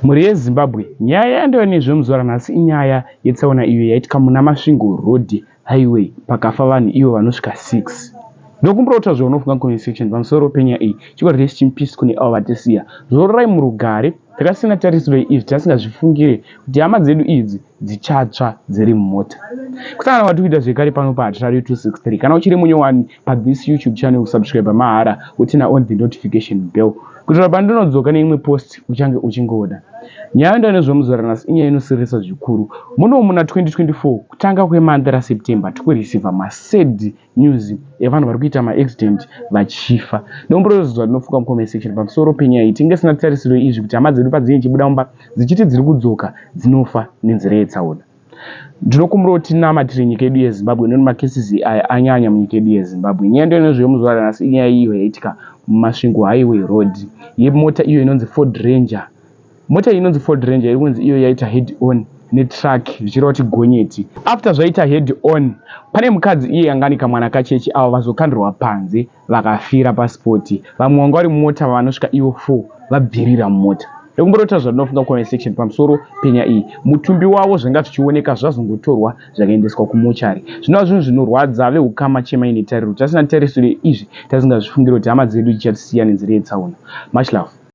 Mhuri yeZimbabwe, nyaya yandoyo nezvemuzuva ranhasi inyaya yetsaona iyo yaitika muna Masvingo Road Highway pakafa vanhu ivo vanosvika 6. Ndokumboota zvaunofunga comment section pamusoro penyaya iyi. Chikwadi rest in peace kune avo vatisiya. Zororai murugare, takasina tarisiro izvi tasingazvifungire kuti hama dzedu idzi dzichatsva dziri mumota. Kusangana kwati kuita zvekare pano paHatiradio 263. Kana uchiri munyowani pathis YouTube channel, subscribe mahara utina on the notification bell. Kuitira pandinodzoka neimwe post uchange uchingoda. Nyaya ndo nezvemuzuva ranhasi inyaya inosirisa zvikuru. Muno muna 2024 kutanga kwemonth raSeptember tikureceiva sad news evanhu vari kuita maaccident vachifa. Ndomborodzodzwa ndinofunga mucomment section pamusoro penyaya iyi. Tinge sina tarisiro izvi kuti hama dzedu padzinenge dzichibuda mumba dzichiti dziri kudzoka dzinofa nenzira yetsaona. Ndinokumbira kuti tinamatire nyika yedu yeZimbabwe nemacases aya anyanya munyika yedu yeZimbabwe. Nyaya ndo nezvemuzuva ranhasi inyaya iyo yaitika muMasvingo Highway Road yemota iyo inonzi Ford Ranger. Mota inonzi Ford Ranger ikunzi iyo yaita head on netruck zvichireva kuti gonyeti. After zvaita head on, pane mukadzi iye yanganika mwana kachechi avo vazokandirwa panze vakafira paspoti. Vamwe vanga vari mumota vanosvika ivo 4 vabvirira mumota. Ndokumboota zvandinofunga comment section pamusoro penyaya iyi. Mutumbi wavo zvanga zvichioneka zvazongotorwa zvakaendeswa kumuchari. Zvinova zvinhu zvinorwadza vehukama chema ine tariro. Tasina tarisiro izvi tasingazvifungire kuti hama dzedu dzichatisiya nenzira yetsaona. Much love.